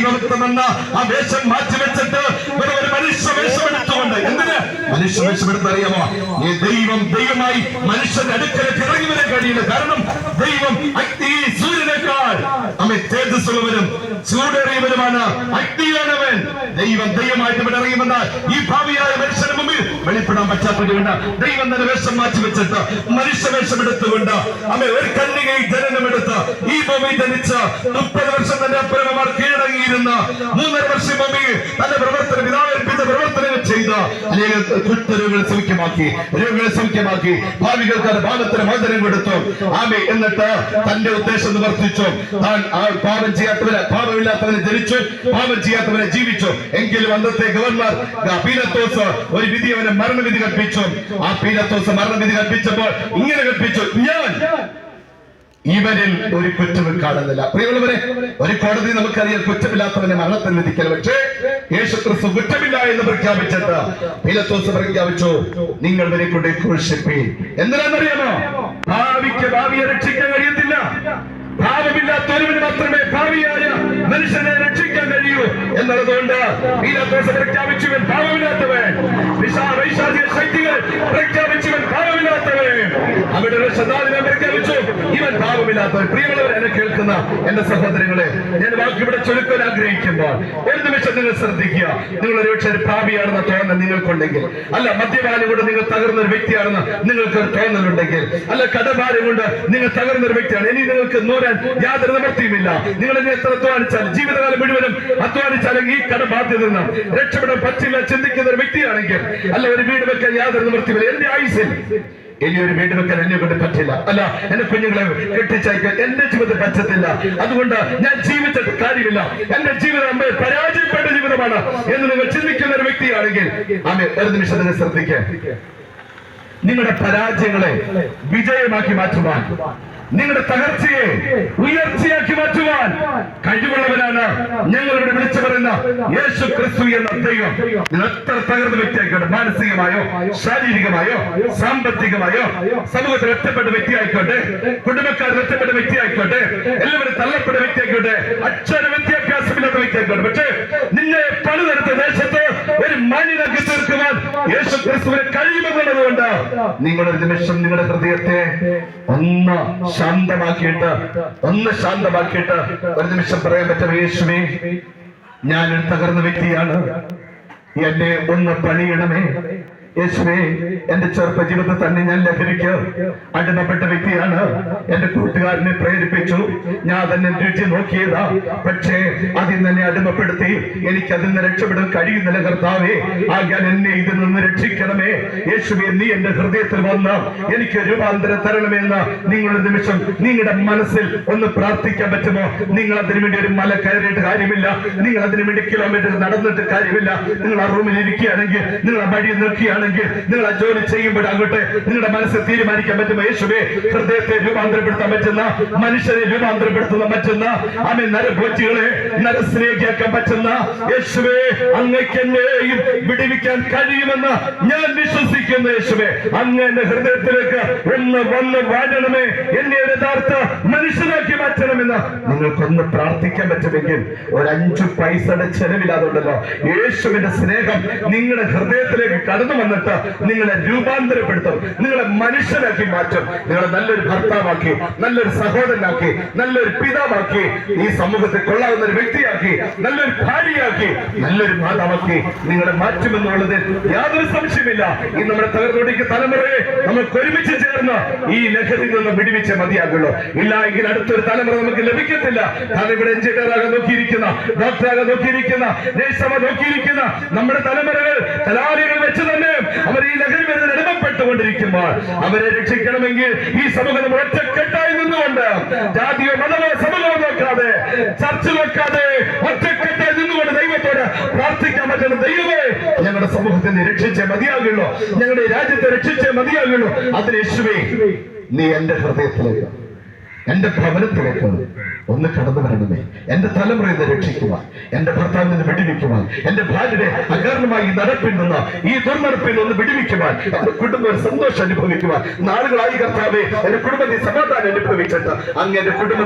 നിമിത്തമെന്ന ആ വേഷം മാറ്റിവെച്ചിട്ട് ഒരു മനുഷ്യ വേഷം എടുത്തുകൊണ്ട് എന്തിന് മനുഷ്യ വേഷം എടുത്തറിയാമോ? ഈ ദൈവമായി മനുഷ്യന്റെ അടുക്കലേക്ക് ഇറങ്ങി വരാൻ കഴിയില്ല. കാരണം ദൈവം ഈ സൂര്യനേക്കാൾ നമ്മെ തേജസ്സുള്ളവരും ചൂടേറിയവരുമാണ്. അഗ്നിയാണവൻ. ദൈവമായിട്ട് ഇവിടെ ഇറങ്ങിവന്നാൽ ഈ ഭാവിയായ മനുഷ്യന് മുമ്പിൽ വെളിപ്പെടാൻ പറ്റാത്തതുകൊണ്ട് ദൈവം തന്നെ വേഷം മാറ്റി വെച്ചിട്ട് മനുഷ്യ വേഷം എടുത്തുകൊണ്ട് അമ്മ ഒരു കന്യകയിൽ ജനനമെടുത്ത് ഈ ഭൂമി ജനിച്ച 30 വർഷം തന്റെ അപ്പനമാർ കീഴടങ്ങിയിരുന്ന 3.5 വർഷം ഭൂമിയിൽ തന്റെ പ്രവർത്തനം പിതാവേൽപ്പിച്ച പ്രവർത്തനങ്ങൾ ചെയ്ത് അനേക കുറ്റരോഗികളെ സൗഖ്യമാക്കി ഭാവികൾക്ക് ഭാഗത്തിന് മോചനം കൊടുത്തു. ആമേ. എന്നിട്ട് തന്റെ ഉദ്ദേശം നിവർത്തിച്ചു. താൻ പാപമില്ലാത്തവനെ ജനിച്ചു, പാപം ചെയ്യാത്തവനെ ജീവിച്ചു. എങ്കിലും അന്നത്തെ ഗവർണർ പീലാത്തോസ് ഒരു വിധി അവന് മരണവിധി കൽപ്പിച്ചു. ആ പീലാത്തോസ് മരണവിധി കൽപ്പിച്ചപ്പോൾ ഇങ്ങനെ കൽപ്പിച്ചു: ഞാൻ ഇവരിൽ ഒരു കുറ്റവും കാണുന്നില്ല. പ്രിയമുള്ളവരെ, ഒരു കോടതി നമുക്കറിയാം കുറ്റമില്ലാത്തവനെ മരണത്തിന് വിധിക്കൽ. പക്ഷേ യേശുക്രിസ്തു കുറ്റമില്ല എന്ന് പ്രഖ്യാപിച്ചിട്ട് പീലാത്തോസ് പ്രഖ്യാപിച്ചു: നിങ്ങൾ ഇവരെ കൊണ്ട് ക്രൂശിപ്പീൻ. എന്തിനാണെന്നറിയാമോ? ഭാവിയെ രക്ഷിക്കാൻ കഴിയത്തില്ല. ഭാവമില്ലാത്തവന് മാത്രമേ ഭാവിയായ മനുഷ്യനെ രക്ഷിക്കാൻ കഴിയൂ എന്നുള്ളതുകൊണ്ട് പീലാത്തോസ് പ്രഖ്യാപിച്ചുവൻ ഭാവമില്ലാത്തവൻ. വൈശാചിക ശക്തികൾ പ്രഖ്യാപിച്ചുവൻ ഭാവമില്ലാത്തവൻ. അവിടെ പ്രഖ്യാപിച്ചു ഇവൻ ഭാവമില്ലാത്തവൻ. പ്രിയമുള്ളവർ, എന്നെ കേൾക്കുന്ന എന്റെ സഹോദരങ്ങളെ, ഞാൻ വാക്കിവിടെ ചുരുക്കാൻ ആഗ്രഹിക്കുമ്പോൾ ഒരു നിമിഷം നിങ്ങൾ ശ്രദ്ധിക്കുക. നിങ്ങൾ ഒരുപക്ഷെ ഒരു ഭാവിയാണെന്ന് തോന്നൽ നിങ്ങൾക്കുണ്ടെങ്കിൽ, അല്ല മദ്യപാനം കൊണ്ട് നിങ്ങൾ തകർന്ന ഒരു വ്യക്തിയാണെന്ന് നിങ്ങൾക്ക് ഒരു തോന്നലുണ്ടെങ്കിൽ, അല്ല കടഭാരം കൊണ്ട് നിങ്ങൾ തകർന്ന ഒരു വ്യക്തിയാണ്, ഇനി നിങ്ങൾക്ക് നൂരാൻ യാതൊരു നിവൃത്തിയുമില്ല. നിങ്ങൾ ഇനി എത്ര അധ്വാനിച്ചാൽ, ജീവിതകാലം മുഴുവനും അധ്വാനിച്ചാലും ഈ കടബാധ്യതയിൽ നിന്ന് രക്ഷപ്പെടാൻ പറ്റില്ല ചിന്തിക്കുന്ന ഒരു വ്യക്തിയാണെങ്കിൽ, അല്ല ഒരു വീട് വെക്കാൻ യാതൊരു നിവൃത്തിയുമില്ല, എന്റെ ആയുസിൽ ഇനി ഒരു വീട് വെക്കാൻ എന്നെ കൊണ്ട് പറ്റില്ല, അല്ല എന്റെ കുഞ്ഞുങ്ങളെ കെട്ടിച്ചയക്കാൻ എന്റെ ജീവിതത്തിൽ പറ്റത്തില്ല, അതുകൊണ്ട് ഞാൻ ജീവിച്ചിട്ട് കാര്യമില്ല, എന്റെ ജീവിതം പരാജയപ്പെട്ട ജീവിതമാണ് എന്ന് നിങ്ങൾ ചിന്തിക്കുന്ന ഒരു വ്യക്തിയാണെങ്കിൽ, ആമേ, ഒരു നിമിഷം നിങ്ങൾ ശ്രദ്ധിക്കുക. നിങ്ങളുടെ പരാജയങ്ങളെ വിജയമാക്കി മാറ്റുവാൻ, നിങ്ങളുടെ തകർച്ചയെ ഉയർച്ചയാക്കി മാറ്റുവാൻ കഴിവുള്ളവരാണ് ഞങ്ങളുടെ വിളിച്ചു പറയുന്ന യേശു ക്രിസ്തു എന്ന ദൈവം. നിങ്ങൾ എത്ര തകർന്ന വ്യക്തിയായിക്കോട്ടെ, മാനസികമായോ ശാരീരികമായോ സാമ്പത്തികമായോ സമൂഹത്തിൽ ഒറ്റപ്പെട്ട വ്യക്തിയായിക്കോട്ടെ, കുടുംബക്കാരിൽ ഒറ്റപ്പെട്ട വ്യക്തിയായിക്കോട്ടെ, എല്ലാവരും തള്ളപ്പെട്ട വ്യക്തിയായിക്കോട്ടെ, അക്ഷര വിദ്യാഭ്യാസമില്ലാത്ത വ്യക്തിയായിക്കോട്ടെ, പക്ഷേ നിന്നെ പലതരത്ത ദേശത്ത് ഒരു മാന്യനാക്കി തീർക്കുവാൻ യേശു ക്രിസ്തുവിന് കഴിയുമെന്നുള്ളതുകൊണ്ട് നിങ്ങളൊരു നിമിഷം നിങ്ങളുടെ ഹൃദയത്തെ ഒന്ന് ശാന്തമാക്കിയിട്ട് ഒരു നിമിഷം പറയാൻ പറ്റും: യേശുവേ, ഞാനൊരു തകർന്ന വ്യക്തിയാണ്, എന്നെ ഒന്ന് പണിയണമേ. യേശുവേ, എന്റെ ചെറുപ്പ ജീവിതത്തിൽ തന്നെ ഞാൻ ലഹരിക്ക് അടിമപ്പെട്ട വ്യക്തിയാണ്. എന്റെ കൂട്ടുകാരനെ പ്രേരിപ്പിച്ചു, ഞാൻ തന്നെ രുചി നോക്കിയതാ, പക്ഷേ അതിൽ തന്നെ അടിമപ്പെടുത്തി എനിക്ക് അതിൽ നിന്ന് രക്ഷപ്പെടാൻ കഴിയുന്നില്ല. കർത്താവേ, ആകാൻ എന്നെ ഇതിൽ നിന്ന് രക്ഷിക്കണമേ. യേശുവേ, നീ എന്റെ ഹൃദയത്തിൽ വന്ന് എനിക്ക് രൂപാന്തരം തരണമെന്ന് നിങ്ങളുടെ നിമിഷം നിങ്ങളുടെ മനസ്സിൽ ഒന്ന് പ്രാർത്ഥിക്കാൻ പറ്റുമോ? നിങ്ങൾ അതിനു വേണ്ടി ഒരു മല കയറിയിട്ട് കാര്യമില്ല, നിങ്ങൾ അതിനു വേണ്ടി കിലോമീറ്റർ നടന്നിട്ട് കാര്യമില്ല. നിങ്ങൾ ആ റൂമിൽ ഇരിക്കുകയാണെങ്കിൽ, നിങ്ങൾ ആ വഴി നിൽക്കുകയാണ്, നിങ്ങൾ ആ ജോലി ചെയ്യുമ്പോഴാകട്ടെ നിങ്ങളുടെ മനസ്സിൽ തീരുമാനിക്കാൻ പറ്റുന്ന യേശുവേ, ഹൃദയത്തെ രൂപാന്തരപ്പെടുത്താൻ പറ്റുന്ന, മനുഷ്യരെ രൂപാന്തരപ്പെടുത്താൻ പറ്റുന്ന, ആമേ, നരഭോജികളെ നരസ്നേഹിയാക്കാൻ പറ്റുന്ന യേശുവേ, അങ്ങയ്ക്ക് എന്നെയും വിടുവിക്കാൻ കഴിയുമെന്ന് ഞാൻ വിശ്വസിക്കുന്നു. യേശുവേ, അങ്ങ് എന്റെ ഹൃദയത്തിലേക്ക് ഒന്ന് വന്ന് വാഴണമേ, എന്നെ യഥാർത്ഥ മനുഷ്യനാക്കി മാറ്റണമെന്ന് നിങ്ങൾക്കൊന്ന് പ്രാർത്ഥിക്കാൻ പറ്റുമെങ്കിൽ ഒരു 5 പൈസയുടെ ചെലവില്ലാതുണ്ടല്ലോ യേശുവിന്റെ സ്നേഹം നിങ്ങളുടെ ഹൃദയത്തിലേക്ക് കടന്നു വന്നിട്ട് നിങ്ങളെ രൂപാന്തരപ്പെടുത്തും, നിങ്ങളെ മനുഷ്യരാക്കി മാറ്റും, നിങ്ങളെ നല്ലൊരു ഭർത്താവാക്കി, നല്ലൊരു സഹോദരനാക്കി, നല്ലൊരു പിതാവാക്കി, ഈ സമൂഹത്തെ കൊള്ളാവുന്ന ഒരു വ്യക്തിയാക്കി, നല്ലൊരു ഭാര്യയാക്കി, നല്ലൊരു മാതാവാക്കി നിങ്ങളെ മാറ്റുമെന്നുള്ളതിൽ യാതൊരു സംശയമില്ല. ഈ നമ്മുടെ തകർന്നൊടിക്ക് തലമുറയെ നമുക്ക് ഒരുമിച്ച് ചേർന്ന് ഈ ലഹരിയിൽ നിന്ന് വിടുവിച്ച് മതിയാകുള്ളൂ. ഇല്ല എങ്കിൽ അടുത്തൊരു തലമുറ നമുക്ക് ലഭിക്കത്തില്ല. കാരണം ഇവിടെ എഞ്ചിനീയറാകാൻ നോക്കിയിരിക്കുന്ന, ഡോക്ടറാകാൻ നോക്കിയിരിക്കുന്ന, നേഴ്സാകാൻ നോക്കിയിരിക്കുന്ന നമ്മുടെ തലമുറകൾ കലാലയങ്ങൾ വെച്ച് തന്നെ അവർ ഈ ലഹരി മരുന്നിന് അടിമപ്പെട്ടുകൊണ്ടിരിക്കുമ്പോൾ അവരെ രക്ഷിക്കണമെങ്കിൽ ഈ സമൂഹം ഒറ്റക്കെട്ടായി നിന്നുകൊണ്ട്, ജാതിയോ മതമോ സമൂഹമോ നോക്കാതെ, ചർച്ച നോക്കാതെ, ഒറ്റക്കെട്ടായി നിന്നുകൊണ്ട് ദൈവത്തോട് പ്രാർത്ഥിക്കാൻ പറ്റുന്ന ദൈവമേ, ഞങ്ങളുടെ സമൂഹത്തെ രക്ഷിച്ചേ മതിയാകുള്ളൂ, ഞങ്ങളുടെ രാജ്യത്തെ രക്ഷിച്ചേ മതിയാകുള്ളൂ. അതിന് യേശുവേ, നീ എന്റെ ഹൃദയത്തിലേക്ക്, എന്റെ ഭവനത്തിലേക്ക് ഒന്ന് കടന്നു വരണമേ. എന്റെ തലമുറയെ രക്ഷിക്കുവാൻ, എന്റെ ഭർത്താവിനെ വിടുവിക്കുവാൻ, എന്റെ ഭാര്യയുടെ അകാരണമായി നടപ്പിൽ നിന്ന്, ഈ ദുർനടപ്പിൽ നിന്ന് വിടുവിക്കുവാൻ, എന്റെ കുടുംബം സന്തോഷം അനുഭവിക്കുവാൻ, നാളുകളായി കർത്താവേ എന്റെ കുടുംബത്തെ സമാധാനം അനുഭവിച്ചിട്ട് അങ്ങ് എന്റെ കുടുംബത്തെ